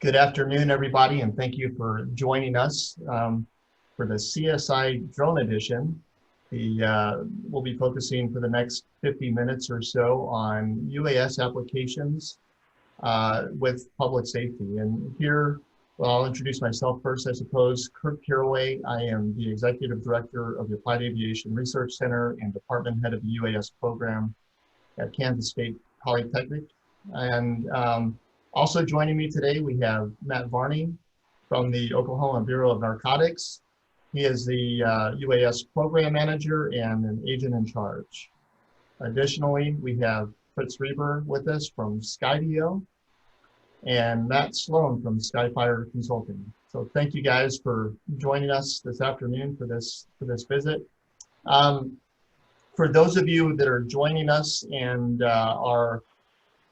Good afternoon, everybody, and thank you for joining us for the CSI Drone Edition. We'll be focusing for the next 50 minutes or so on UAS applications with public safety. And here, well, I'll introduce myself first, I suppose. Kurt Carraway. I am the Executive Director of the Applied Aviation Research Center and Department Head of the UAS program at Kansas State Polytechnic. And also joining me today, we have Matt Varney from the Oklahoma Bureau of Narcotics. He is the UAS program manager and an agent in charge. Additionally, we have Fritz Reber with us from Skydio and Matt Sloan from Skyfire Consulting. So thank you guys for joining us this afternoon for this visit. For those of you that are joining us and are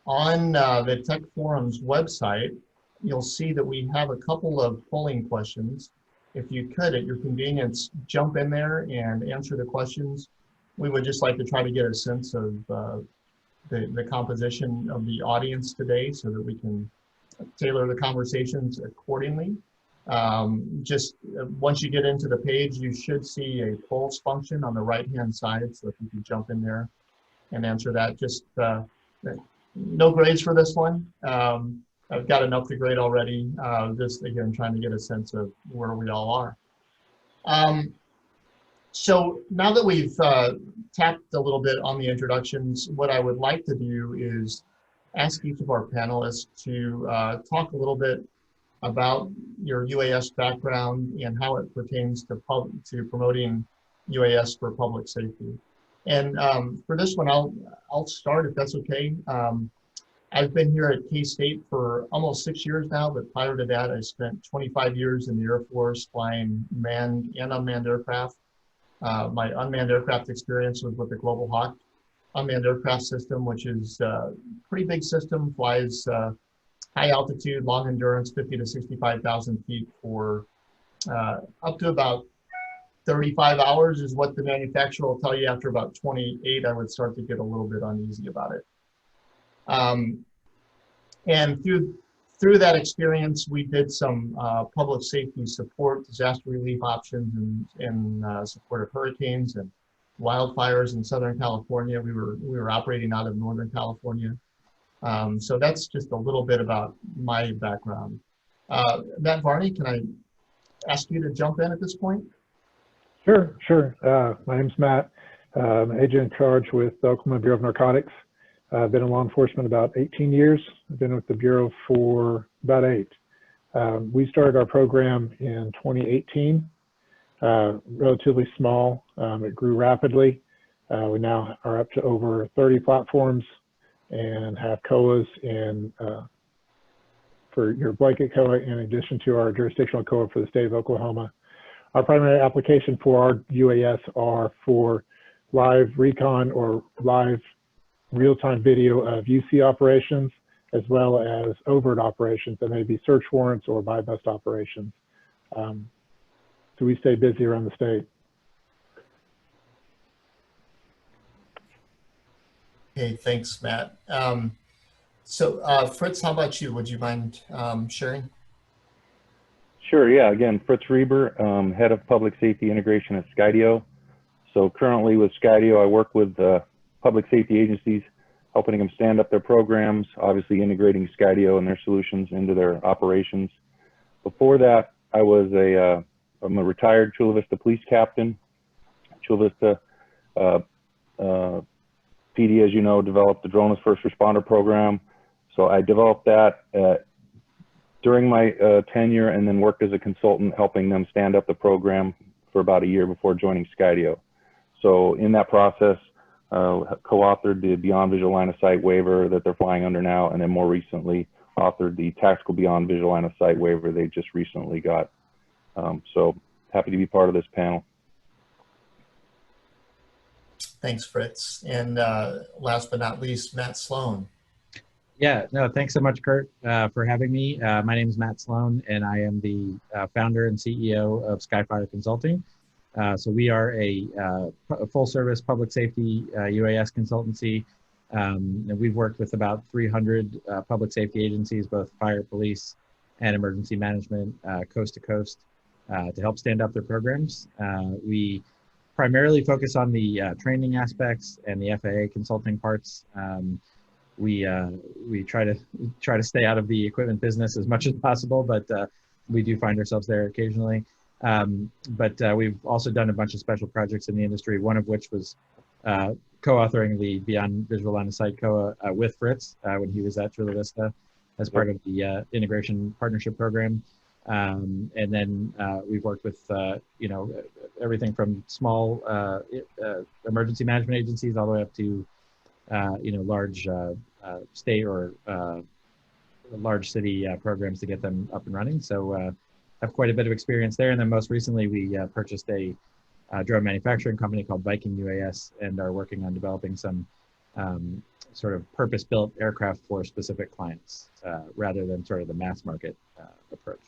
on the Tech Forum's website, you'll see that we have a couple of polling questions. If you could, at your convenience, jump in there and answer the questions. We would just like to try to get a sense of the composition of the audience today so that we can tailor the conversations accordingly. Just once you get into the page, you should see a polls function on the right-hand side. So if you could jump in there and answer that. Just no grades for this one. I've got enough to grade already. Just again, trying to get a sense of where we all are. So now that we've tapped a little bit on the introductions, what I would like to do is ask each of our panelists to talk a little bit about your UAS background and how it pertains to promoting UAS for public safety. And for this one, I'll start if that's okay. I've been here at K-State for almost 6 years now, but prior to that, I spent 25 years in the Air Force flying manned and unmanned aircraft. My unmanned aircraft experience was with the Global Hawk unmanned aircraft system, which is a pretty big system, flies high altitude, long endurance, 50 to 65,000 feet for up to about 35 hours is what the manufacturer will tell you. After about 28, I would start to get a little bit uneasy about it. And through that experience, we did some public safety support, disaster relief options, and support of hurricanes and wildfires in Southern California. We were operating out of Northern California. So that's just a little bit about my background. Matt Varney, can I ask you to jump in at this point? Sure. My name's Matt. I'm agent in charge with the Oklahoma Bureau of Narcotics. I've been in law enforcement about 18 years. I've been with the Bureau for about 8. We started our program in 2018, relatively small. It grew rapidly. We now are up to over 30 platforms and have COAs for your blanket COA in addition to our jurisdictional COA for the state of Oklahoma. Our primary application for our UAS are for live recon or live real-time video of UC operations, as well as overt operations that may be search warrants or buy-bust operations. So we stay busy around the state. Okay, thanks, Matt. So Fritz, how about you? Would you mind sharing? Sure, yeah. Again, Fritz Reber, Head of Public Safety Integration at Skydio. So currently with Skydio, I work with public safety agencies, helping them stand up their programs, obviously integrating Skydio and their solutions into their operations. Before that, I'm a retired Chula Vista police captain. Chula Vista PD, as you know, developed the Droneless First Responder program. So I developed that during my tenure and then worked as a consultant helping them stand up the program for about a year before joining Skydio. So in that process, co-authored the Beyond Visual Line of Sight waiver that they're flying under now, and then more recently authored the Tactical Beyond Visual Line of Sight waiver they just recently got. So happy to be part of this panel. Thanks, Fritz. And last but not least, Matt Sloan. Yeah, no, thanks so much, Kurt, for having me. My name is Matt Sloan, and I am the founder and CEO of Skyfire Consulting. So we are a full-service public safety UAS consultancy. We've worked with about 300 public safety agencies, both fire, police, and emergency management coast to coast to help stand up their programs. We primarily focus on the training aspects and the FAA consulting parts. We try to stay out of the equipment business as much as possible, but we do find ourselves there occasionally. But we've also done a bunch of special projects in the industry, one of which was co-authoring the Beyond Visual Line of Sight COA with Fritz when he was at Chula Vista as part of the Integration Partnership Program. And then we've worked with, you know, everything from small emergency management agencies all the way up to, you know, large state or large city programs to get them up and running. So have quite a bit of experience there. And then most recently, we purchased a drone manufacturing company called Viking UAS and are working on developing some sort of purpose-built aircraft for specific clients rather than sort of the mass market approach.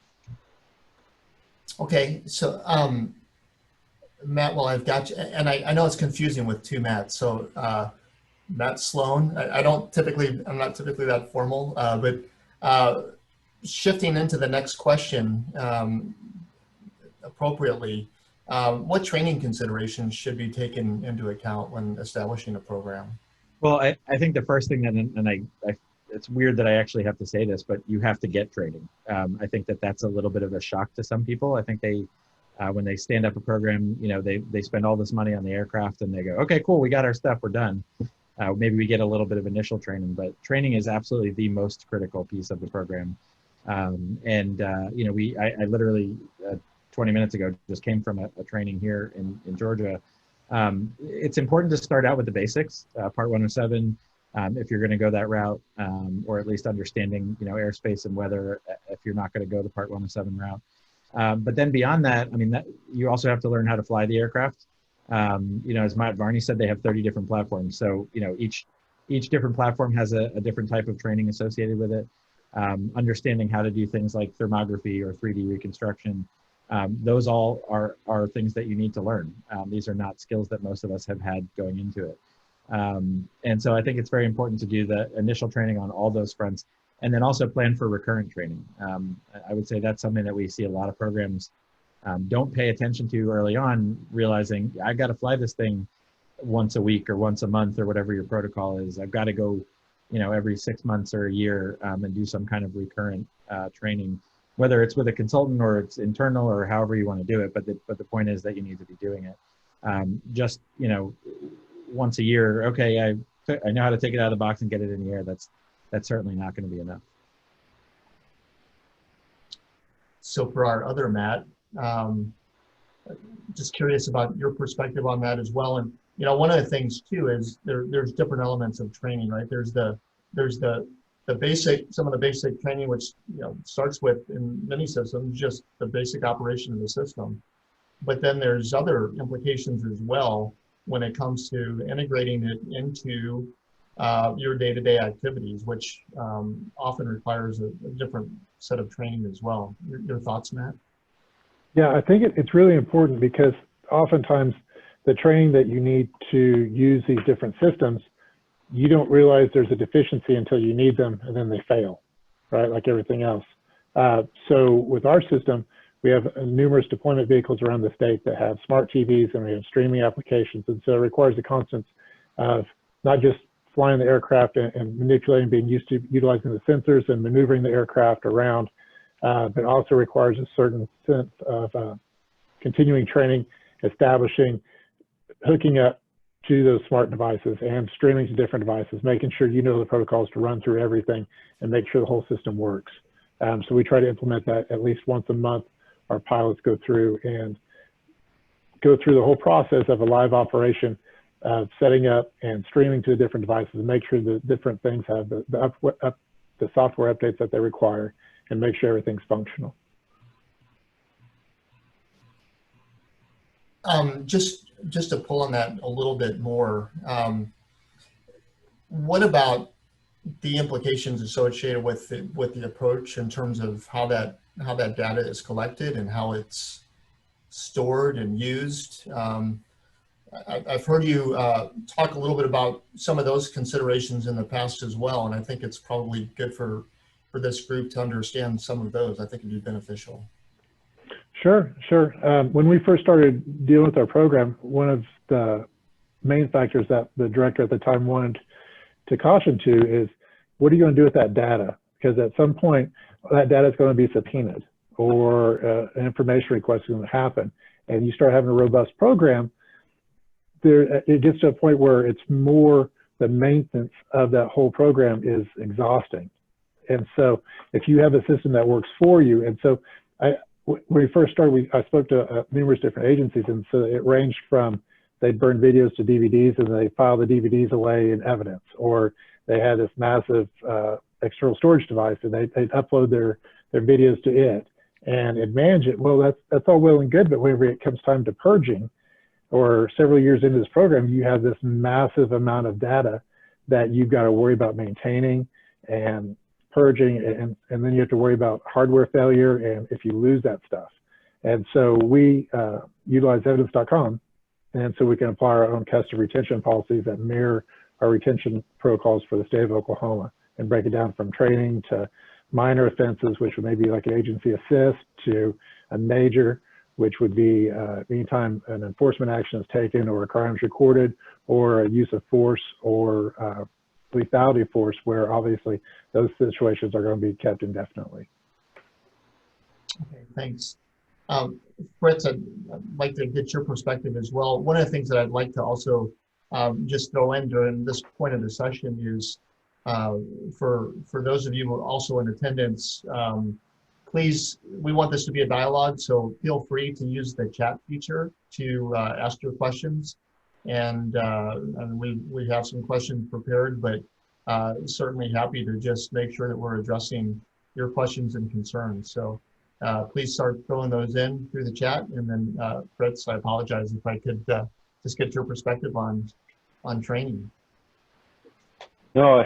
Okay, so Matt, well, I've got you, and I know it's confusing with two Matts. So Matt Sloan, I'm not typically that formal, but shifting into the next question appropriately, what training considerations should be taken into account when establishing a program? Well, I think the first thing that, and it's weird that I actually have to say this, but you have to get training. I think that that's a little bit of a shock to some people. I think they, when they stand up a program, you know, they spend all this money on the aircraft and they go, okay, cool, we got our stuff, we're done. Maybe we get a little bit of initial training, but training is absolutely the most critical piece of the program. You know, I literally 20 minutes ago just came from a training here in Georgia. It's important to start out with the basics, Part 107, if you're going to go that route, or at least understanding, you know, airspace and weather if you're not going to go the Part 107 route. But then beyond that, I mean, you also have to learn how to fly the aircraft. You know, as Varney said, they have 30 different platforms. So, you know, each different platform has a different type of training associated with it. Understanding how to do things like thermography or 3D reconstruction. Those all are things that you need to learn. These are not skills that most of us have had going into it. And so I think it's very important to do the initial training on all those fronts and then also plan for recurrent training. I would say that's something that we see a lot of programs don't pay attention to early on, realizing I've got to fly this thing once a week or once a month or whatever your protocol is. I've got to go, you know, every 6 months or a year and do some kind of recurrent training, whether it's with a consultant or it's internal or however you want to do it. But the point is that you need to be doing it. Just, you know, once a year, okay, I know how to take it out of the box and get it in the air. That's certainly not going to be enough. So for our other Matt, just curious about your perspective on that as well. And, you know, one of the things too is there's different elements of training, right? There's the basic, some of the basic training, which, you know, starts with, in many systems, just the basic operation of the system. But then there's other implications as well when it comes to integrating it into your day-to-day activities, which often requires a different set of training as well. Your thoughts, Matt? Yeah, I think it's really important because oftentimes the training that you need to use these different systems, you don't realize there's a deficiency until you need them and then they fail, right? Like everything else. So with our system, we have numerous deployment vehicles around the state that have smart TVs and we have streaming applications. And so it requires a constant of not just flying the aircraft and manipulating, being used to utilizing the sensors and maneuvering the aircraft around, but also requires a certain sense of continuing training, establishing, hooking up to those smart devices and streaming to different devices, making sure you know the protocols to run through everything and make sure the whole system works. So we try to implement that at least once a month. Our pilots go through the whole process of a live operation, setting up and streaming to the different devices and make sure the different things have the software updates that they require and make sure everything's functional. Just to pull on that a little bit more, what about the implications associated with the approach in terms of how that data is collected and how it's stored and used? I've heard you talk a little bit about some of those considerations in the past as well, and I think it's probably good for this group to understand some of those. I think it'd be beneficial. Sure, sure. When we first started dealing with our program, one of the main factors that the director at the time wanted to caution to is, what are you going to do with that data? Because at some point, that data is going to be subpoenaed, or an information request is going to happen, and you start having a robust program, it gets to a point where it's more the maintenance of that whole program is exhausting. And so if you have a system that works for you, and so when we first started, I spoke to numerous different agencies, and so it ranged from they'd burn videos to DVDs and they file the DVDs away in evidence, or they had this massive external storage device and they'd upload their videos to it and it'd manage it. Well, that's all well and good, but whenever it comes time to purging, or several years into this program, you have this massive amount of data that you've got to worry about maintaining and purging, and then you have to worry about hardware failure and if you lose that stuff. And so we utilize evidence.com, and so we can apply our own custom retention policies that mirror our retention protocols for the state of Oklahoma, and break it down from training to minor offenses, which would maybe like an agency assist, to a major, which would be anytime an enforcement action is taken or a crime is recorded, or a use of force or lethality of force, where obviously those situations are going to be kept indefinitely. Okay, thanks. Fritz, I'd like to get your perspective as well. One of the things that I'd like to also just throw in during this point of the session is for those of you who are also in attendance, please, we want this to be a dialogue, so feel free to use the chat feature to ask your questions. And we have some questions prepared, but certainly happy to just make sure that we're addressing your questions and concerns. So please start throwing those in through the chat. And then Fritz, I apologize if I could just get your perspective on training. No,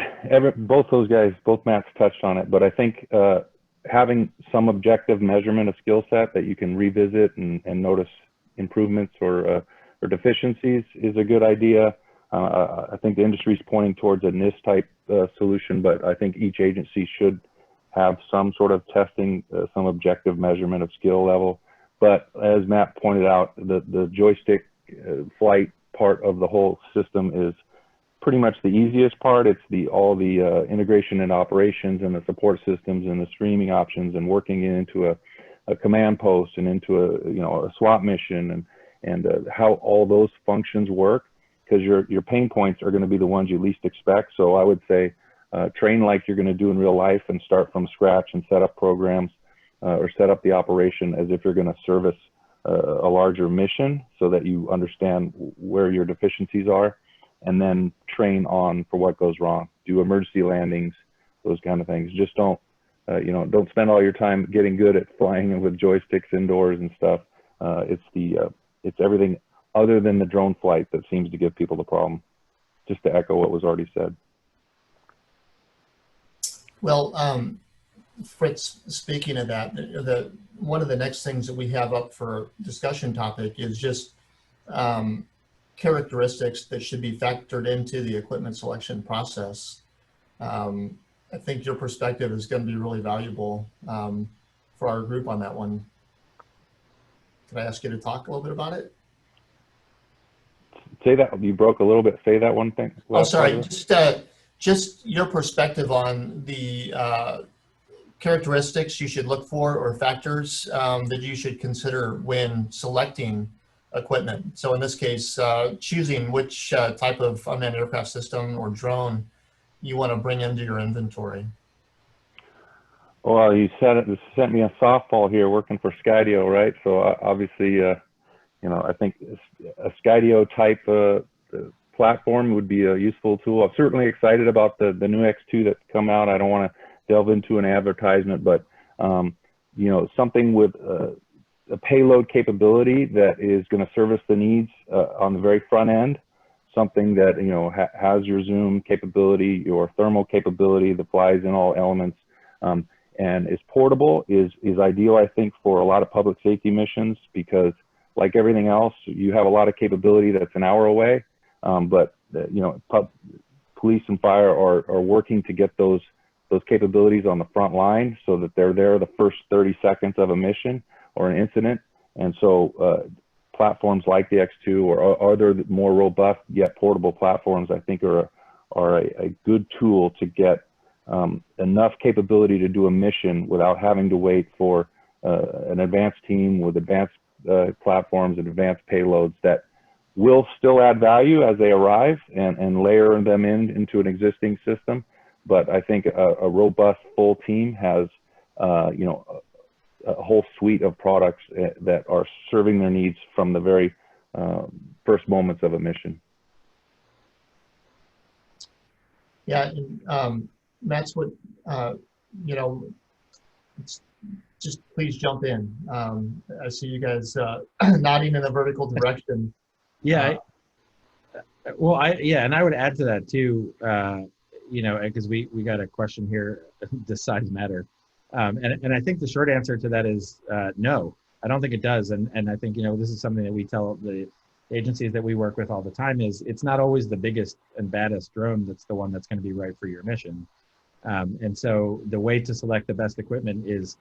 both those guys, both Matts touched on it, but I think having some objective measurement of skill set that you can revisit and notice improvements or deficiencies is a good idea. I think the industry is pointing towards a NIST type solution, but I think each agency should have some sort of testing, some objective measurement of skill level. But as Matt pointed out, the joystick flight part of the whole system is pretty much the easiest part. It's all the integration and operations and the support systems and the streaming options and working it into a command post and into a SWAT mission and how all those functions work, because your pain points are going to be the ones you least expect. So I would say train like you're going to do in real life and start from scratch and set up programs or set up the operation as if you're going to service a larger mission, so that you understand where your deficiencies are, and then train on for what goes wrong. Do emergency landings, those kind of things. Just don't spend all your time getting good at flying with joysticks indoors and stuff. It's everything other than the drone flight that seems to give people the problem, just to echo what was already said. Well, Fritz, speaking of that, one of the next things that we have up for discussion topic is just characteristics that should be factored into the equipment selection process. I think your perspective is going to be really valuable for our group on that one. Can I ask you to talk a little bit about it? Say that, you broke a little bit. Say that one thing. Oh, sorry. Just your perspective on the characteristics you should look for, or factors that you should consider when selecting equipment. So in this case, choosing which type of unmanned aircraft system or drone you want to bring into your inventory. Well, you sent me a softball here working for Skydio, right? So obviously, I think a Skydio type platform would be a useful tool. I'm certainly excited about the new X2 that's come out. I don't want to delve into an advertisement, but something with a payload capability that is going to service the needs on the very front end. Something that has your zoom capability, your thermal capability that flies in all elements, and is portable is ideal, I think, for a lot of public safety missions, because like everything else, you have a lot of capability that's an hour away, but police and fire are working to get those those capabilities on the front line so that they're there the first 30 seconds of a mission or an incident. And so platforms like the X2 or other more robust yet portable platforms, I think are a good tool to get enough capability to do a mission without having to wait for an advanced team with advanced platforms and advanced payloads that will still add value as they arrive and layer them into an existing system. But I think a robust full team has, you know, a whole suite of products that are serving their needs from the very first moments of a mission. Yeah, and that's what, you know, just please jump in. I see you guys nodding in a vertical direction. Yeah. Well, yeah, and I would add to that too, you know, because we got a question here, does size matter? And I think the short answer to that is no, I don't think it does. And I think, you know, this is something that we tell the agencies that we work with all the time is it's not always the biggest and baddest drone that's the one that's going to be right for your mission. And so the way to select the best equipment is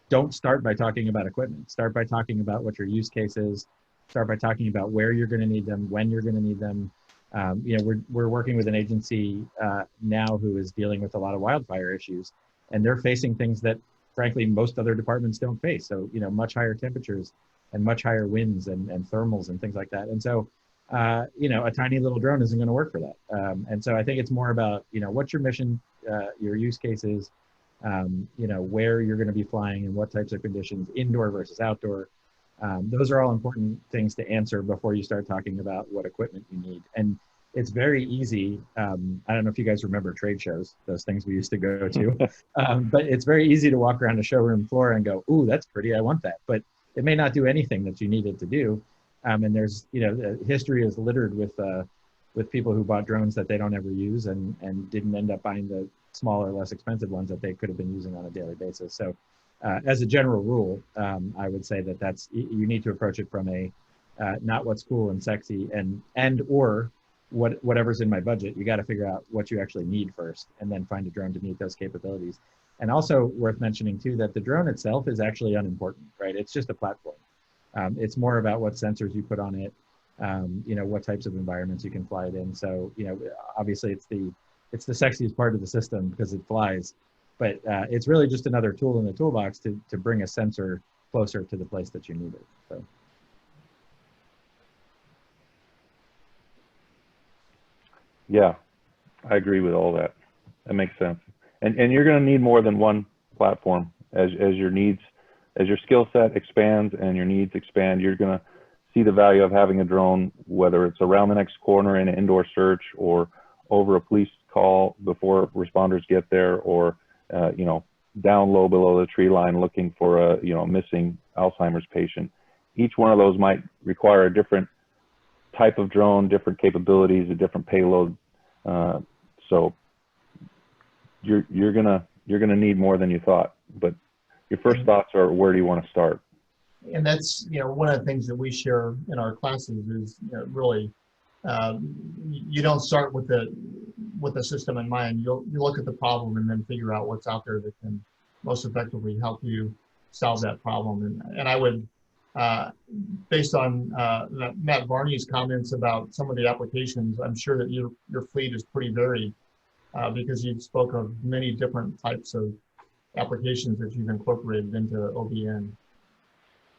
don't start by talking about equipment. Start by talking about what your use case is. Start by talking about where you're going to need them, when you're going to need them. You know, we're working with an agency now who is dealing with a lot of wildfire issues, and they're facing things that, frankly, most other departments don't face. So, you know, much higher temperatures and much higher winds and thermals and things like that. And so, you know, a tiny little drone isn't going to work for that. And so I think it's more about, you know, what's your mission, your use cases, you know, where you're going to be flying and what types of conditions, indoor versus outdoor. Those are all important things to answer before you start talking about what equipment you need. And it's very easy. I don't know if you guys remember trade shows, those things we used to go to, but it's very easy to walk around a showroom floor and go, ooh, that's pretty, I want that. But it may not do anything that you need it to do. And there's, you know, history is littered with people who bought drones that they don't ever use and didn't end up buying the smaller, less expensive ones that they could have been using on a daily basis. So as a general rule, I would say that you need to approach it from a not what's cool and sexy and or whatever's in my budget. You got to figure out what you actually need first and then find a drone to meet those capabilities. And also worth mentioning too that the drone itself is actually unimportant, right? It's just a platform. It's more about what sensors you put on it, you know, what types of environments you can fly it in. So, you know, obviously it's the sexiest part of the system because it flies, but it's really just another tool in the toolbox to bring a sensor closer to the place that you need it. So. Yeah, I agree with all that. That makes sense. And you're going to need more than one platform as your needs, as your skill set expands and your needs expand. You're going to see the value of having a drone, whether it's around the next corner in an indoor search or over a police call before responders get there, or you know, down low below the tree line looking for a, you know, missing Alzheimer's patient. Each one of those might require a different type of drone, different capabilities, a different payload. So you're gonna need more than you thought, but your first thoughts are, where do you want to start? And that's, you know, one of the things that we share in our classes is, you know, really, you don't start with the system in mind. You look at the problem and then figure out what's out there that can most effectively help you solve that problem. And I would, based on Matt Varney's comments about some of the applications, I'm sure that your fleet is pretty varied because you spoke of many different types of applications that you've incorporated into OBN.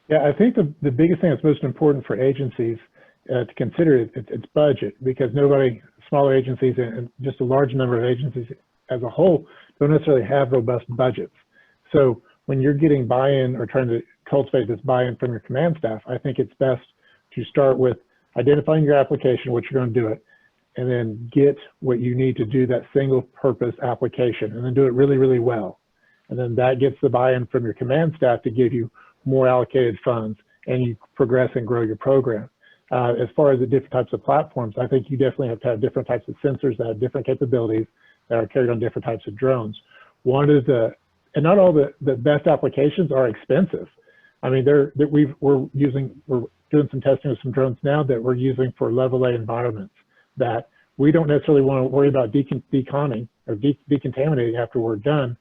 Yeah, I think the biggest thing that's most important for agencies to consider is it's budget, because smaller agencies and just a large number of agencies as a whole don't necessarily have robust budgets. So when you're getting buy-in or trying to cultivate this buy-in from your command staff, I think it's best to start with identifying your application, what you're going to do it, and then get what you need to do that single purpose application, and then do it really, really well. And then that gets the buy-in from your command staff to give you more allocated funds, and you progress and grow your program. As far as the different types of platforms, I think you definitely have to have different types of sensors that have different capabilities that are carried on different types of drones. And not all the best applications are expensive. I mean, we're doing some testing with some drones now that we're using for level A environments that we don't necessarily want to worry about deconning or decontaminating after we're done.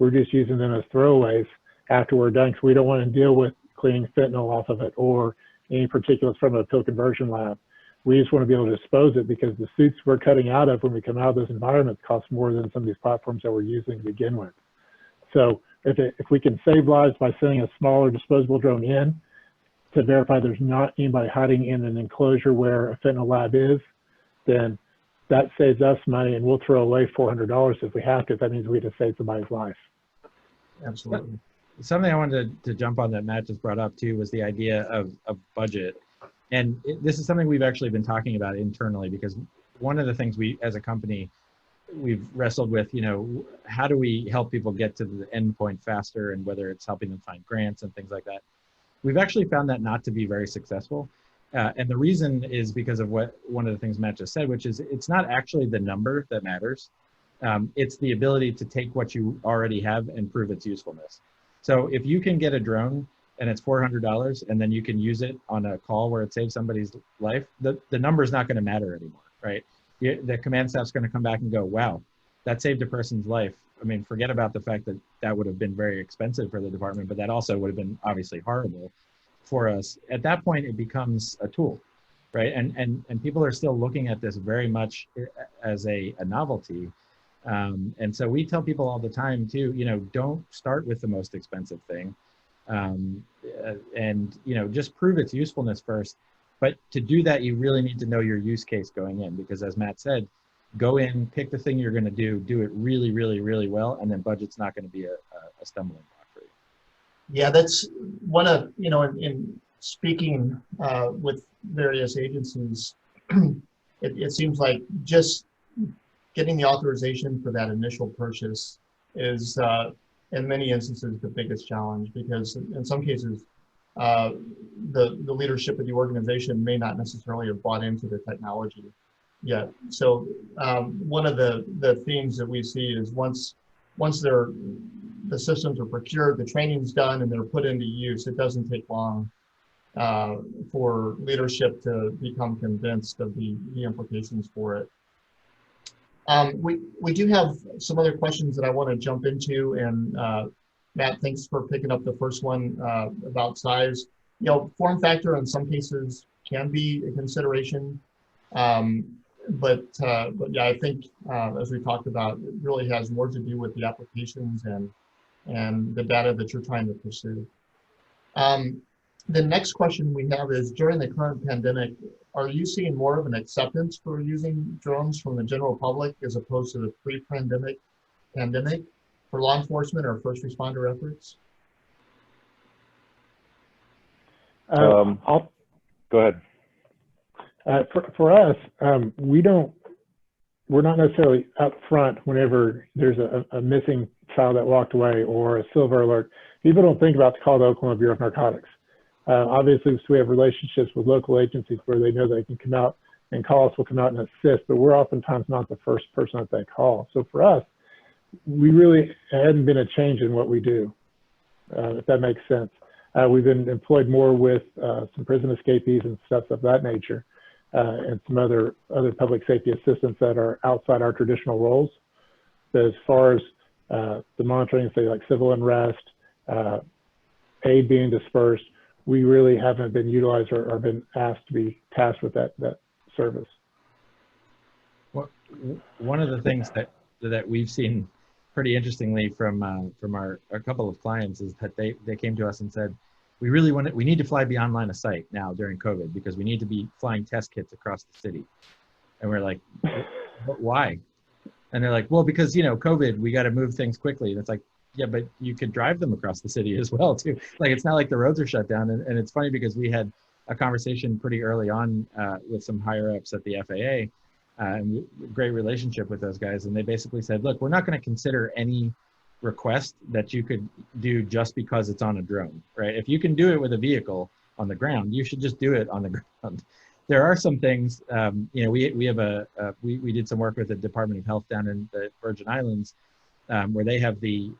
We're just using them as throwaways after we're done, because we don't want to deal with cleaning fentanyl off of it or any particulates from a pill conversion lab. We just want to be able to dispose it, because the suits we're cutting out of when we come out of those environments cost more than some of these platforms that we're using to begin with. So if we can save lives by sending a smaller disposable drone in to verify there's not anybody hiding in an enclosure where a fentanyl lab is, then that saves us money, and we'll throw away $400 if we have to, if that means we have to save somebody's life. Absolutely. Something I wanted to jump on that Matt just brought up too was the idea of budget. And this is something we've actually been talking about internally, because one of the things we, as a company, we've wrestled with, you know, how do we help people get to the end point faster, and whether it's helping them find grants and things like that. We've actually found that not to be very successful. And the reason is because of what one of the things Matt just said, which is it's not actually the number that matters. It's the ability to take what you already have and prove its usefulness. So if you can get a drone and it's $400, and then you can use it on a call where it saves somebody's life, the number is not going to matter anymore, right? The command staff's going to come back and go, wow, that saved a person's life. I mean, forget about the fact that that would have been very expensive for the department, but that also would have been obviously horrible for us. At that point, it becomes a tool, right? And people are still looking at this very much as a novelty. And so we tell people all the time too, you know, don't start with the most expensive thing. And, you know, just prove its usefulness first. But to do that, you really need to know your use case going in, because as Matt said, go in, pick the thing you're going to do it really, really, really well, and then budget's not going to be a stumbling block for you. Yeah, that's one of, you know, in speaking with various agencies, it seems like just getting the authorization for that initial purchase is, in many instances, the biggest challenge, because in some cases, the leadership of the organization may not necessarily have bought into the technology yet. So one of the themes that we see is once the systems are procured, the training's done, and they're put into use, it doesn't take long for leadership to become convinced of the implications for it. We do have some other questions that I want to jump into, and Matt, thanks for picking up the first one about size. You know, form factor in some cases can be a consideration, but yeah, I think as we talked about, it really has more to do with the applications and the data that you're trying to pursue. The next question we have is, during the current pandemic, are you seeing more of an acceptance for using drones from the general public as opposed to the pre-pandemic for law enforcement or first responder efforts? Go ahead. For us, we're not necessarily up front whenever there's a missing child that walked away or a silver alert. People don't think about to call the Oklahoma Bureau of Narcotics. Obviously, we have relationships with local agencies where they know they can come out and call us, will come out and assist, but we're oftentimes not the first person that they call. So for us, we really hadn't been a change in what we do, if that makes sense. We've been employed more with some prison escapees and stuff of that nature, and some other public safety assistants that are outside our traditional roles. But as far as the monitoring, say like civil unrest, aid being dispersed, we really haven't been utilized or been asked to be tasked with that service. Well, one of the things that we've seen pretty interestingly from a couple of clients is that they came to us and said, we need to fly beyond line of sight now during COVID, because we need to be flying test kits across the city. And we're like, but why? And they're like, well, because, you know, COVID, we got to move things quickly. And it's like, yeah, but you could drive them across the city as well too. Like, it's not like the roads are shut down. And it's funny because we had a conversation pretty early on with some higher ups at the FAA, and great relationship with those guys. And they basically said, look, we're not going to consider any request that you could do just because it's on a drone, right? If you can do it with a vehicle on the ground, you should just do it on the ground. There are some things, you know, we have we did some work with the Department of Health down in the Virgin Islands, where they have the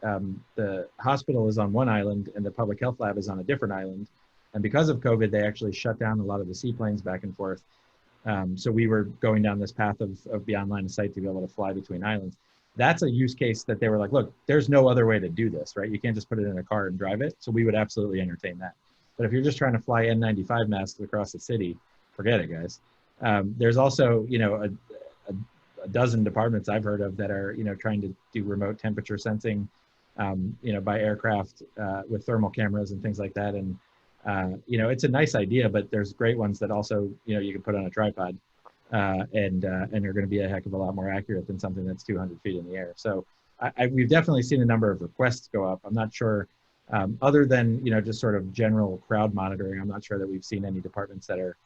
hospital is on one island and the public health lab is on a different island. And because of COVID, they actually shut down a lot of the seaplanes back and forth. So we were going down this path of beyond line of sight to be able to fly between islands. That's a use case that they were like, look, there's no other way to do this, right? You can't just put it in a car and drive it. So we would absolutely entertain that. But if you're just trying to fly N95 masks across the city, forget it, guys. There's also, you know, a dozen departments I've heard of that are, you know, trying to do remote temperature sensing, you know, by aircraft with thermal cameras and things like that. And, you know, it's a nice idea, but there's great ones that also, you know, you can put on a tripod and are going to be a heck of a lot more accurate than something that's 200 feet in the air. So we've definitely seen a number of requests go up. I'm not sure, other than, you know, just sort of general crowd monitoring, I'm not sure that we've seen any departments that are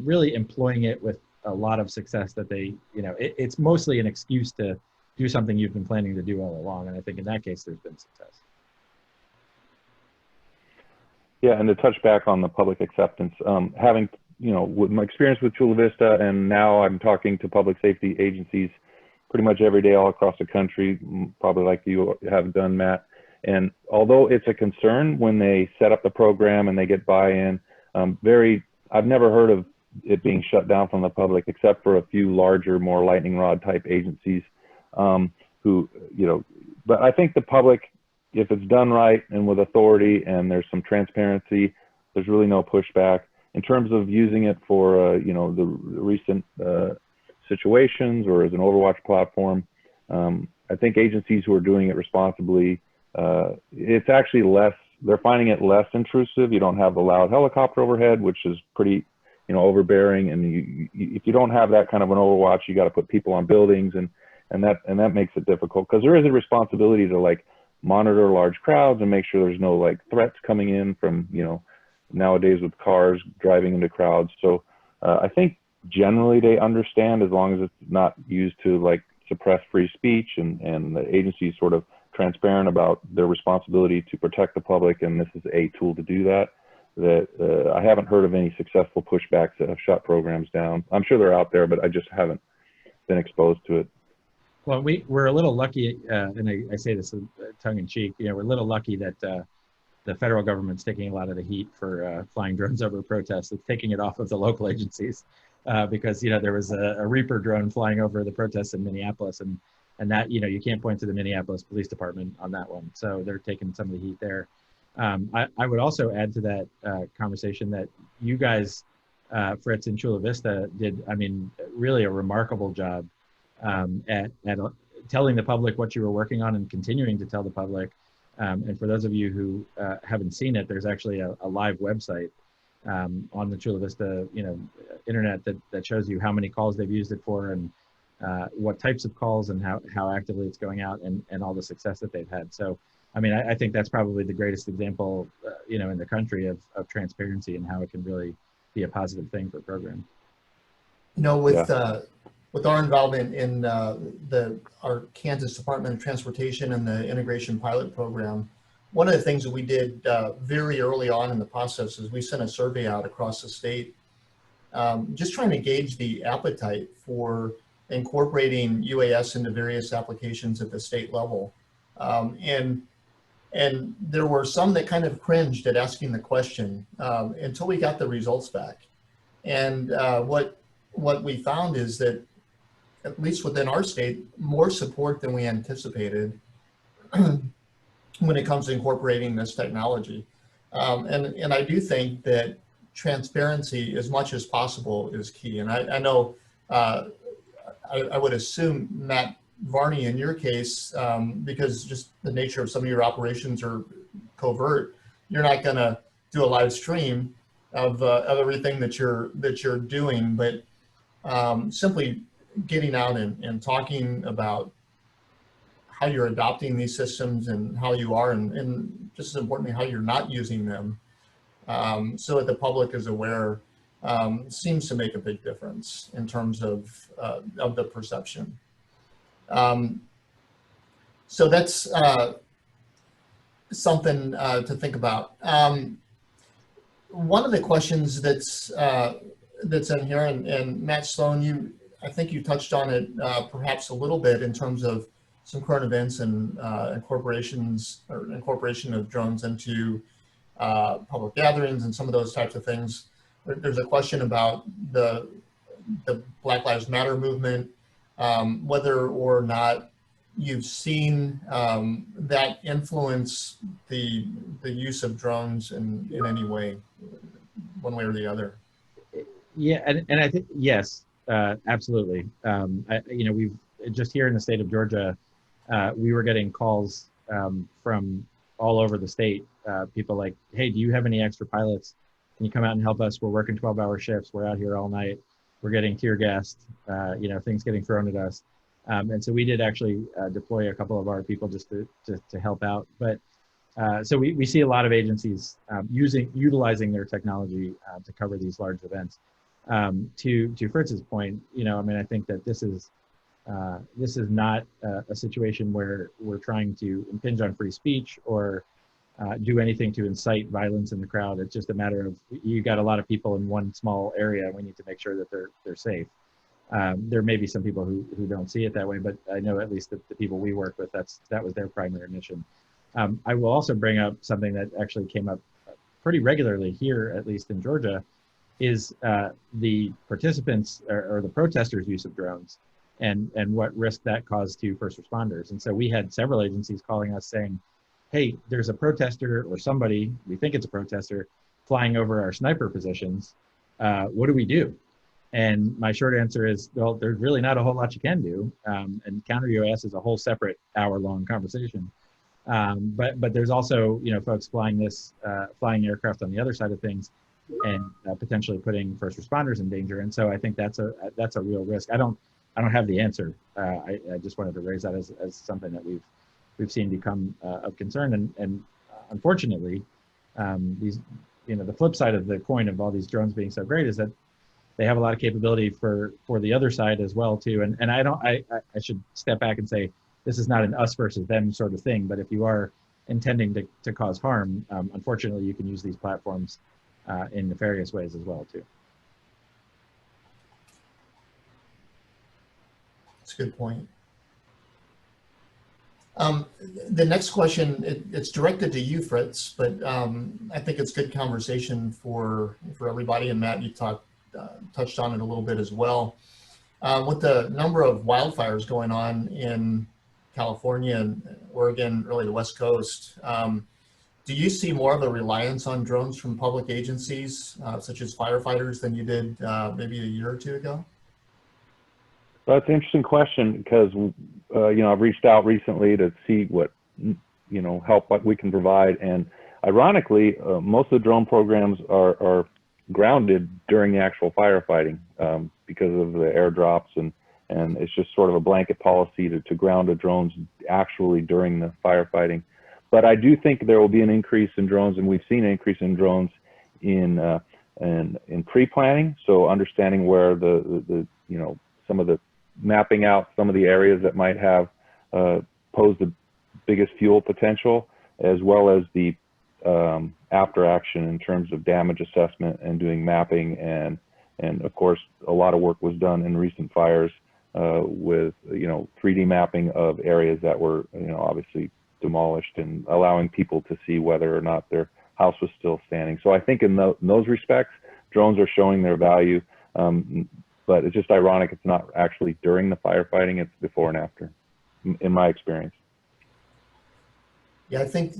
really employing it with a lot of success that they, you know, it's mostly an excuse to do something you've been planning to do all along. And I think in that case, there's been success. Yeah, and to touch back on the public acceptance, having, you know, with my experience with Chula Vista, and now I'm talking to public safety agencies pretty much every day all across the country, probably like you have done, Matt. And although it's a concern when they set up the program and they get buy-in, I've never heard of it being shut down from the public, except for a few larger, more lightning rod type agencies who, you know, but I think the public, if it's done right and with authority and there's some transparency, there's really no pushback. In terms of using it for, you know, the recent situations or as an Overwatch platform, I think agencies who are doing it responsibly, it's actually less, they're finding it less intrusive. You don't have the loud helicopter overhead, which is pretty, you know, overbearing. And if you don't have that kind of an Overwatch, you got to put people on buildings, and that makes it difficult, because there is a responsibility to like monitor large crowds and make sure there's no like threats coming in from, you know, nowadays with cars driving into crowds. So I think generally they understand, as long as it's not used to like suppress free speech, and the agency is sort of transparent about their responsibility to protect the public, and this is a tool to do that. I haven't heard of any successful pushbacks that have shut programs down. I'm sure they're out there, but I just haven't been exposed to it. Well, we're a little lucky, and I say this tongue in cheek, you know, we're a little lucky that the federal government's taking a lot of the heat for flying drones over protests. It's taking it off of the local agencies because, you know, there was a Reber drone flying over the protests in Minneapolis, and that, you know, you can't point to the Minneapolis Police Department on that one. So they're taking some of the heat there. I would also add to that conversation that you guys, Fritz and Chula Vista, did, I mean, really a remarkable job at telling the public what you were working on and continuing to tell the public. And for those of you who haven't seen it, there's actually a live website on the Chula Vista, you know, internet that shows you how many calls they've used it for, and what types of calls, and how actively it's going out, and all the success that they've had. So, I mean, I think that's probably the greatest example, you know, in the country of transparency and how it can really be a positive thing for a program. You know, with our involvement in our Kansas Department of Transportation and the Integration Pilot Program, one of the things that we did very early on in the process is we sent a survey out across the state, just trying to gauge the appetite for incorporating UAS into various applications at the state level. And there were some that kind of cringed at asking the question until we got the results back. And what we found is that, at least within our state, more support than we anticipated when it comes to incorporating this technology. And I do think that transparency, as much as possible, is key. And I know, I would assume, Matt, Varney, in your case, because just the nature of some of your operations are covert, you're not going to do a live stream of everything that you're doing, but simply getting out and talking about how you're adopting these systems and how you are, and just as importantly, how you're not using them, so that the public is aware, seems to make a big difference in terms of the perception. So that's something to think about. One of the questions that's in here, and Matt Sloan, I think you touched on it perhaps a little bit in terms of some current events and incorporation of drones into public gatherings and some of those types of things. There's a question about the the Black Lives Matter movement, whether or not you've seen that influence the use of drones in any way, one way or the other. Yeah, and I think, yes, absolutely. We've just here in the state of Georgia, we were getting calls from all over the state. People like, hey, do you have any extra pilots? Can you come out and help us? We're working 12-hour shifts. We're out here all night. We're getting tear gassed, things getting thrown at us. And so we did actually deploy a couple of our people just to help out. But so we see a lot of agencies utilizing their technology to cover these large events. To Fritz's point, I think that this is not a situation where we're trying to impinge on free speech or do anything to incite violence in the crowd. It's just a matter of, you got a lot of people in one small area, and we need to make sure that they're safe. There may be some people who don't see it that way, but I know at least the people we work with, that was their primary mission. I will also bring up something that actually came up pretty regularly here, at least in Georgia, is the participants or the protesters' use of drones and what risk that caused to first responders. And so we had several agencies calling us saying, hey, there's a protester or somebody, we think it's a protester, flying over our sniper positions. What do we do? And my short answer is, well, there's really not a whole lot you can do. And counter UAS is a whole separate hour-long conversation. But there's also, folks flying aircraft on the other side of things and potentially putting first responders in danger. And so I think that's a real risk. I don't have the answer. I just wanted to raise that as something that we've seen become of concern. And unfortunately, the flip side of the coin of all these drones being so great is that they have a lot of capability for the other side as well too. And I should step back and say, this is not an us versus them sort of thing, but if you are intending to cause harm, unfortunately, you can use these platforms in nefarious ways as well too. That's a good point. The next question, it's directed to you, Fritz, but I think it's good conversation for everybody. And Matt, you touched on it a little bit as well. With the number of wildfires going on in California and Oregon, really the West Coast, do you see more of a reliance on drones from public agencies, such as firefighters, than you did maybe a year or two ago? Well, that's an interesting question because, I've reached out recently to see what, help what we can provide. And ironically, most of the drone programs are grounded during the actual firefighting because of the airdrops, and it's just sort of a blanket policy to ground the drones actually during the firefighting. But I do think there will be an increase in drones, and we've seen an increase in drones in pre-planning. So understanding where some of the mapping out some of the areas that might have posed the biggest fuel potential, as well as the after action in terms of damage assessment and doing mapping. And of course, a lot of work was done in recent fires with 3D mapping of areas that were obviously demolished and allowing people to see whether or not their house was still standing. So I think in those respects, drones are showing their value. But it's just ironic it's not actually during the firefighting, it's before and after, in my experience. Yeah, I think,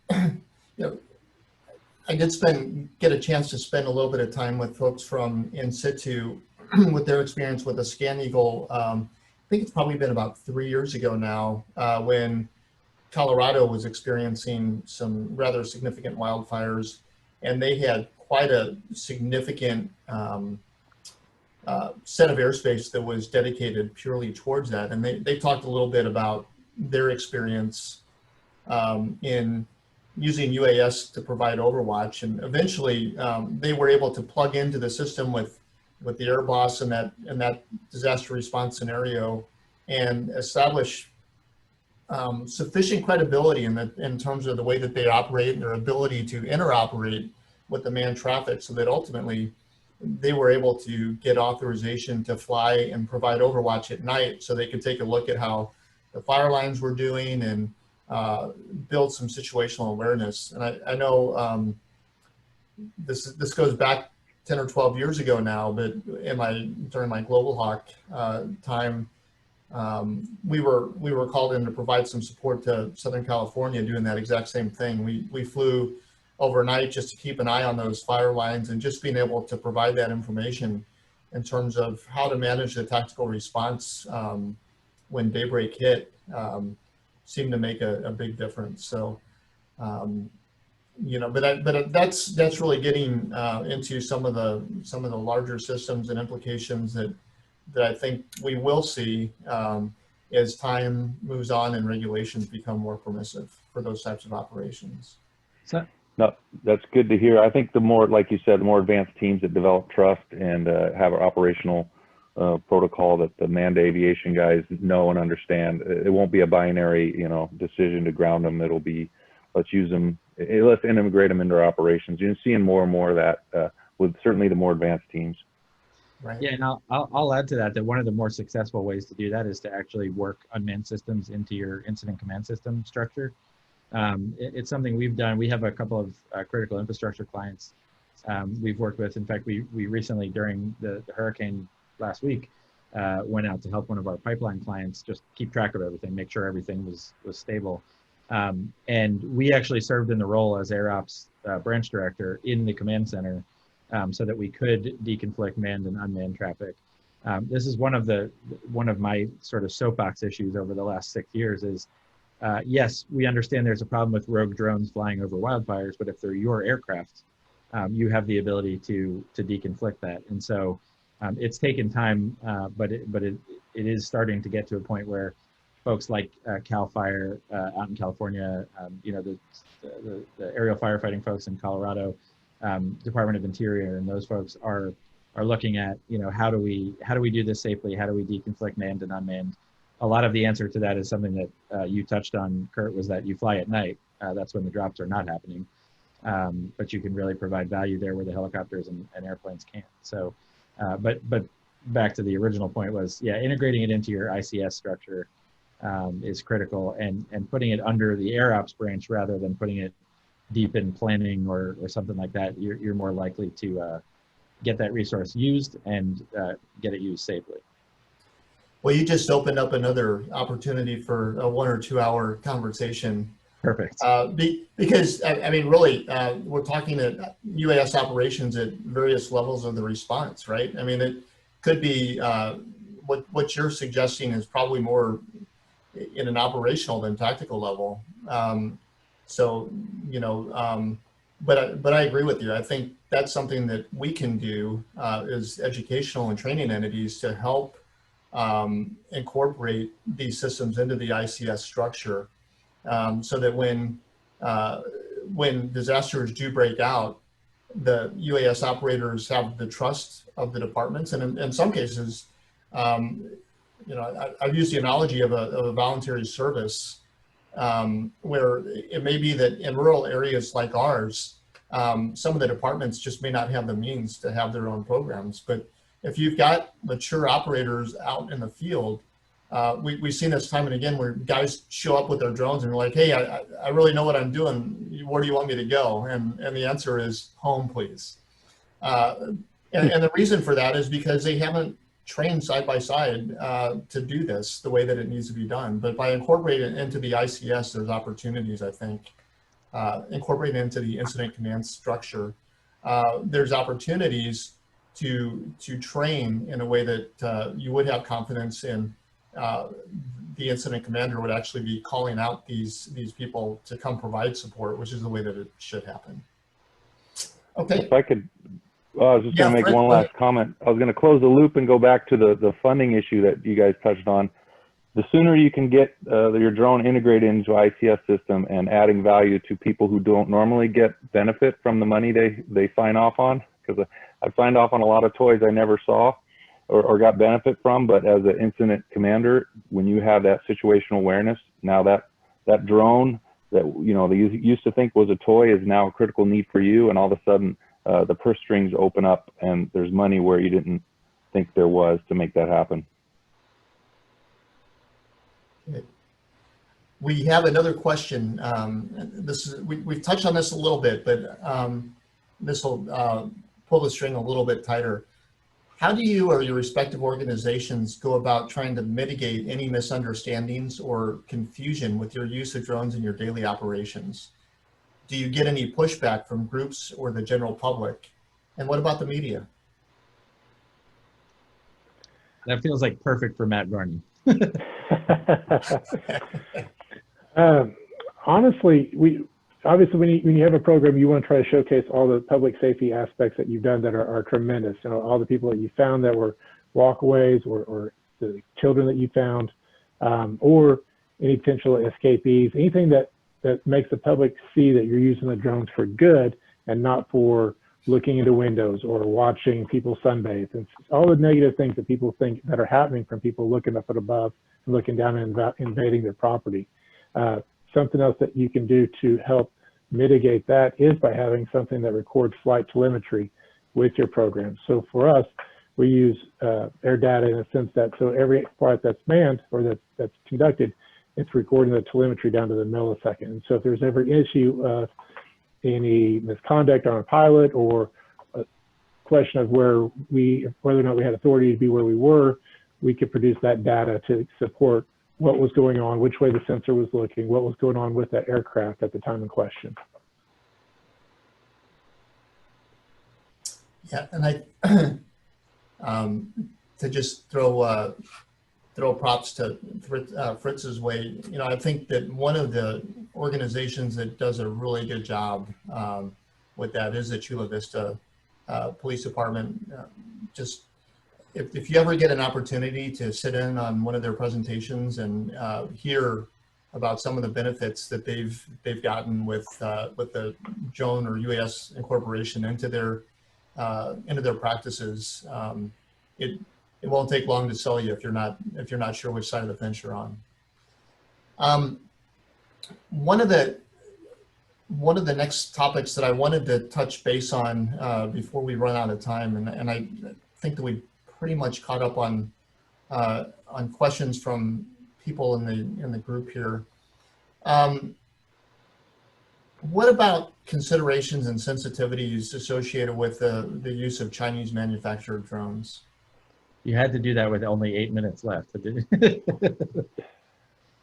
I did get a chance to spend a little bit of time with folks from in situ with their experience with the Scan Eagle. I think it's probably been about 3 years ago now when Colorado was experiencing some rather significant wildfires, and they had quite a significant set of airspace that was dedicated purely towards that. And they talked a little bit about their experience in using UAS to provide overwatch. And eventually they were able to plug into the system with the Air Boss and that disaster response scenario and establish sufficient credibility in terms of the way that they operate and their ability to interoperate with the manned traffic, so that ultimately they were able to get authorization to fly and provide overwatch at night, so they could take a look at how the fire lines were doing and build some situational awareness. And I know this goes back 10 or 12 years ago now, but during my Global Hawk time, we were called in to provide some support to Southern California doing that exact same thing. We flew overnight just to keep an eye on those fire lines, and just being able to provide that information in terms of how to manage the tactical response when daybreak hit seemed to make a big difference. So, but that's really getting into some of the larger systems and implications that I think we will see as time moves on and regulations become more permissive for those types of operations. So, no, that's good to hear. I think the more, like you said, the more advanced teams that develop trust and have an operational protocol that the manned aviation guys know and understand, it won't be a binary, decision to ground them. It'll be, let's use them, let's integrate them into our operations. You're seeing more and more of that with certainly the more advanced teams. Right. Yeah, and I'll add to that one of the more successful ways to do that is to actually work unmanned systems into your incident command system structure. It's something we've done. We have a couple of critical infrastructure clients we've worked with. In fact, we recently, during the hurricane last week, went out to help one of our pipeline clients just keep track of everything, make sure everything was stable. And we actually served in the role as AirOps branch director in the command center so that we could deconflict manned and unmanned traffic. This is one of my sort of soapbox issues over the last 6 years is, yes, we understand there's a problem with rogue drones flying over wildfires, but if they're your aircraft, you have the ability to deconflict that. And so it's taken time, but it is starting to get to a point where folks like CAL FIRE out in California, the aerial firefighting folks in Colorado, Department of Interior, and those folks are looking at, how do we do this safely? How do we deconflict manned and unmanned? A lot of the answer to that is something that you touched on, Kurt, was that you fly at night. That's when the drops are not happening. But you can really provide value there where the helicopters and airplanes can't. So, but back to the original point was, yeah, integrating it into your ICS structure is critical, and putting it under the AirOps branch rather than putting it deep in planning or something like that, you're more likely to get that resource used and get it used safely. Well, you just opened up another opportunity for a 1 or 2 hour conversation. Perfect. Because, I mean, really, we're talking at UAS operations at various levels of the response, right? I mean, it could be what you're suggesting is probably more in an operational than tactical level. But I agree with you. I think that's something that we can do as educational and training entities to help incorporate these systems into the ICS structure, so that when disasters do break out, the UAS operators have the trust of the departments, and in some cases, I've used the analogy of a voluntary service, where it may be that in rural areas like ours, some of the departments just may not have the means to have their own programs. But if you've got mature operators out in the field, we've seen this time and again where guys show up with their drones and they're like, hey, I really know what I'm doing. Where do you want me to go? And the answer is home, please. And the reason for that is because they haven't trained side by side to do this the way that it needs to be done. But by incorporating it into the ICS, there's opportunities, I think. Incorporating it into the incident command structure, there's opportunities to train in a way that you would have confidence in. The incident commander would actually be calling out these people to come provide support, which is the way that it should happen. Okay. If I could, I was just going to make one last comment. I was going to close the loop and go back to the funding issue that you guys touched on. The sooner you can get your drone integrated into ICS system and adding value to people who don't normally get benefit from the money they sign off on, because I've signed off on a lot of toys I never saw or got benefit from, but as an incident commander, when you have that situational awareness, now that drone that they used to think was a toy is now a critical need for you, and all of a sudden the purse strings open up and there's money where you didn't think there was to make that happen. We have another question. We've touched on this a little bit, but this will pull the string a little bit tighter. How do you or your respective organizations go about trying to mitigate any misunderstandings or confusion with your use of drones in your daily operations? Do you get any pushback from groups or the general public? And what about the media? That feels like perfect for Matt Varney. Honestly, obviously when you have a program, you want to try to showcase all the public safety aspects that you've done that are tremendous. You know, all the people that you found that were walkaways, or the children that you found, or any potential escapees, anything that makes the public see that you're using the drones for good and not for looking into windows or watching people sunbathe, and all the negative things that people think that are happening from people looking up at above and looking down and invading their property. Something else that you can do to help mitigate that is by having something that records flight telemetry with your program. So for us, we use air data in a sense that so every flight that's manned or that's conducted, it's recording the telemetry down to the millisecond. And so if there's ever an issue of any misconduct on a pilot or a question of whether or not we had authority to be where we were, we could produce that data to support what was going on, which way the sensor was looking, what was going on with that aircraft at the time in question. Yeah, and to just throw props to Fritz's way, you know, I think that one of the organizations that does a really good job with that is the Chula Vista Police Department. Just if you ever get an opportunity to sit in on one of their presentations and hear about some of the benefits that they've gotten with the drone or UAS incorporation into their practices, it won't take long to sell you if you're not sure which side of the fence you're on. One of the next topics that I wanted to touch base on before we run out of time, and I think that we pretty much caught up on questions from people in the group here. What about considerations and sensitivities associated with the use of Chinese manufactured drones? You had to do that with only 8 minutes left.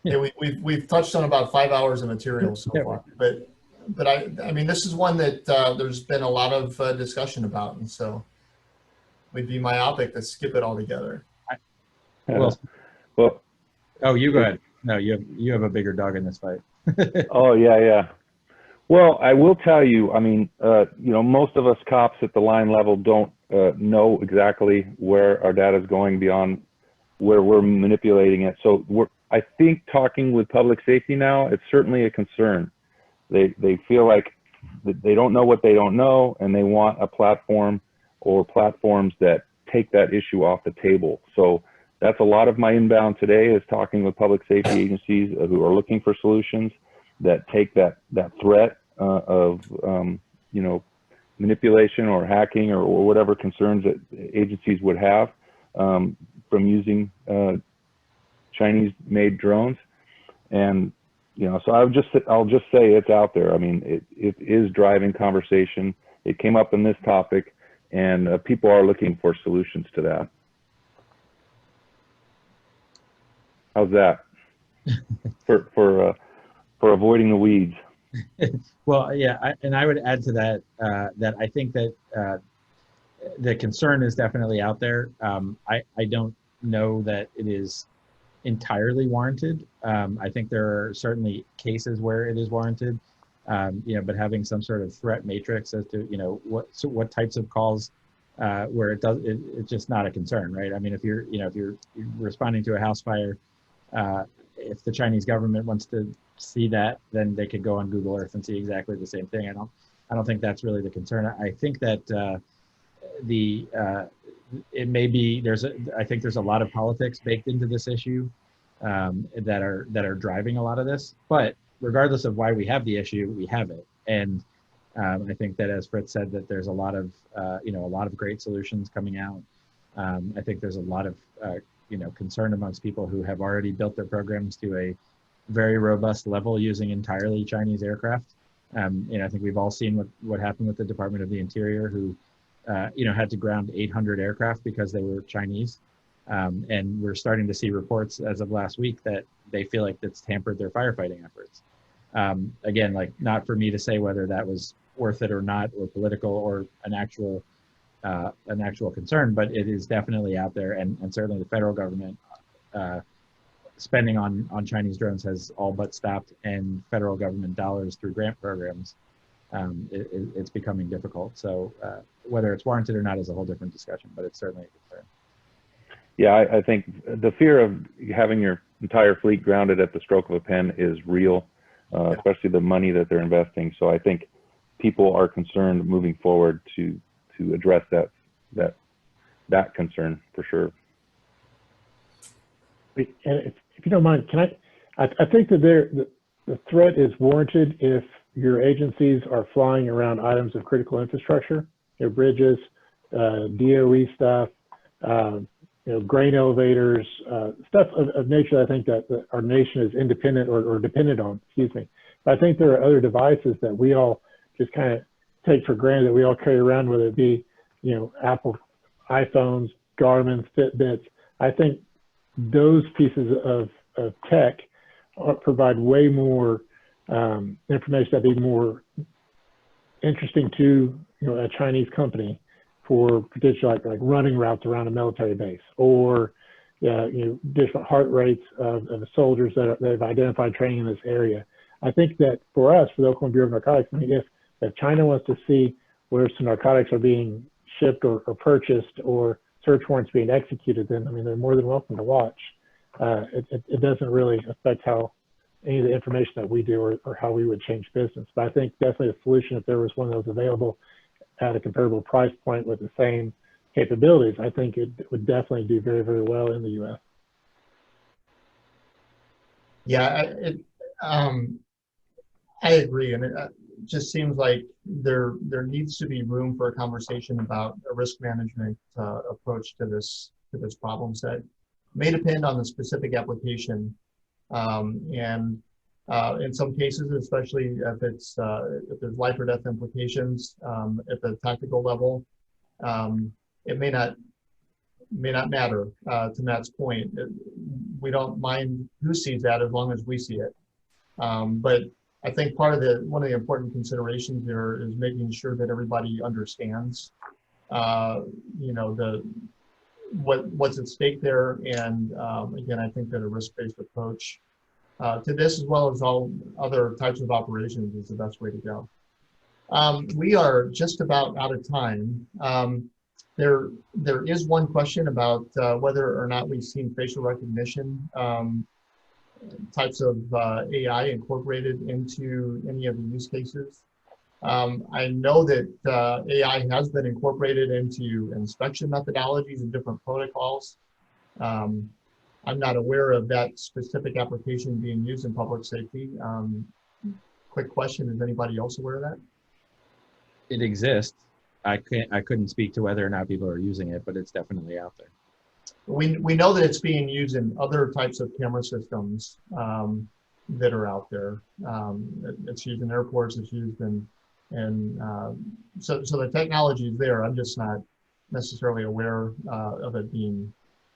Yeah, we've touched on about 5 hours of material so far, but I mean, this is one that there's been a lot of discussion about, and so we'd be myopic to skip it altogether. Well, oh, you go ahead. No, you have a bigger dog in this fight. oh yeah. Well, I will tell you, I mean, you know, most of us cops at the line level don't know exactly where our data is going beyond where we're manipulating it. So I think talking with public safety now, it's certainly a concern. They feel like they don't know what they don't know, and they want a platform or platforms that take that issue off the table. So that's a lot of my inbound today, is talking with public safety agencies who are looking for solutions that take that threat of you know, manipulation or hacking or whatever concerns that agencies would have from using Chinese-made drones. And you know, so I'll just say it's out there. I mean, it is driving conversation. It came up in this topic, and people are looking for solutions to that. How's that for avoiding the weeds? Well, yeah, and I would add to that that I think that the concern is definitely out there. I don't know that it is entirely warranted. I think there are certainly cases where it is warranted, you know, but having some sort of threat matrix as to, you know, what types of calls where it's just not a concern, right? I mean, if you're responding to a house fire, if the Chinese government wants to see that, then they could go on Google Earth and see exactly the same thing. I don't think that's really the concern. I think that it may be I think there's a lot of politics baked into this issue that are driving a lot of this. But regardless of why we have the issue, we have it. And I think that, as Fritz said, that there's a lot of great solutions coming out. I think there's a lot of concern amongst people who have already built their programs to a very robust level using entirely Chinese aircraft. I think we've all seen what happened with the Department of the Interior, who had to ground 800 aircraft because they were Chinese. And we're starting to see reports as of last week that they feel like that's hampered their firefighting efforts. Again, like not for me to say whether that was worth it or not, or political or an actual concern, but it is definitely out there, and certainly the federal government spending on Chinese drones has all but stopped, and federal government dollars through grant programs, it's becoming difficult. So whether it's warranted or not is a whole different discussion, but it's certainly a concern. Yeah, I think the fear of having your entire fleet grounded at the stroke of a pen is real, especially the money that they're investing. So I think people are concerned moving forward to address that concern for sure. And if you don't mind, can I think that the threat is warranted if your agencies are flying around items of critical infrastructure, bridges, DOE stuff, grain elevators, stuff of nature. I think that our nation is independent or dependent on, excuse me. But I think there are other devices that we all just kind of take for granted that we all carry around, whether it be, Apple iPhones, Garmin's, Fitbits. I think those pieces of tech provide way more information that'd be more interesting to a Chinese company for potential like running routes around a military base, or different heart rates of the soldiers that they've identified training in this area. I think that for us, for the Oklahoma Bureau of Narcotics, I mean, if China wants to see where some narcotics are being shipped or purchased, or search warrants being executed, then I mean they're more than welcome to watch. It doesn't really affect how any of the information that we do or how we would change business. But I think definitely a solution, if there was one that was available at a comparable price point with the same capabilities, I think it would definitely do very, very well in the U.S. Yeah, I agree, and it just seems like there needs to be room for a conversation about a risk management approach to this problem set. May depend on the specific application, and in some cases, especially if there's life or death implications at the tactical level, it may not matter. To Matt's point, we don't mind who sees that as long as we see it. But I think one of the important considerations here is making sure that everybody understands, what's at stake there. And again, I think that a risk-based approach to this, as well as all other types of operations, is the best way to go. We are just about out of time. There is one question about whether or not we've seen facial recognition types of AI incorporated into any of the use cases. I know that AI has been incorporated into inspection methodologies and different protocols. I'm not aware of that specific application being used in public safety. Quick question, is anybody else aware of that? It exists. I couldn't speak to whether or not people are using it, but it's definitely out there. We know that it's being used in other types of camera systems that are out there. It's used in airports, it's used so the technology is there. I'm just not necessarily aware of it being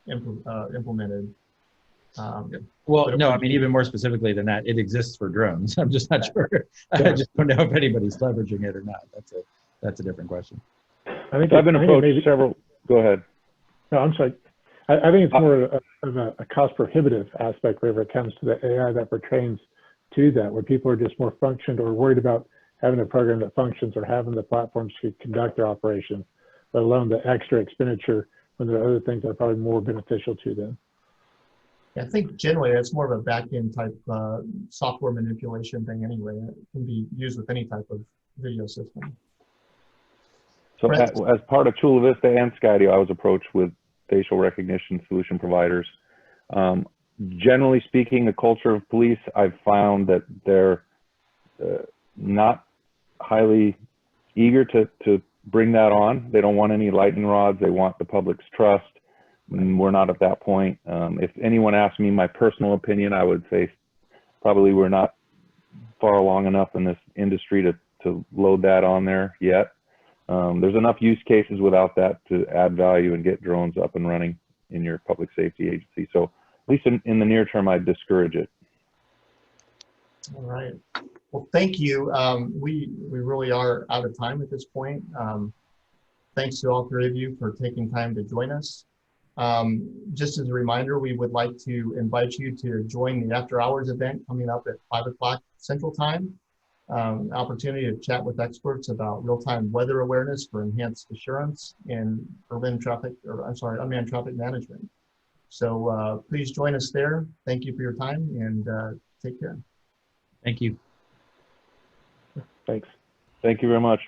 implemented. Well, no, I mean, even more specifically than that, it exists for drones. I'm just not sure. I just don't know if anybody's leveraging it or not. That's a different question. I think I've been approached several. Go ahead. No, I'm sorry. I think it's more of a cost prohibitive aspect whenever it comes to the AI that pertains to that, where people are just more functioned or worried about having a program that functions or having the platforms to conduct their operations, let alone the extra expenditure when there are other things that are probably more beneficial to them. I think generally that's more of a back-end type software manipulation thing anyway. It can be used with any type of video system. So as part of Chula Vista and Skydio, I was approached with facial recognition solution providers. Generally speaking, the culture of police, I've found that they're not highly eager to bring that on. They don't want any lightning rods. They want the public's trust. And we're not at that point. If anyone asked me my personal opinion, I would say probably we're not far along enough in this industry to load that on there yet. There's enough use cases without that to add value and get drones up and running in your public safety agency. So at least in the near term, I'd discourage it. All right. Well, thank you. We really are out of time at this point. Thanks to all three of you for taking time to join us. Just as a reminder, we would like to invite you to join the after hours event coming up at 5 o'clock Central Time. Opportunity to chat with experts about real-time weather awareness for enhanced assurance and unmanned traffic management. So please join us there. Thank you for your time and take care. Thank you. Thanks. Thank you very much.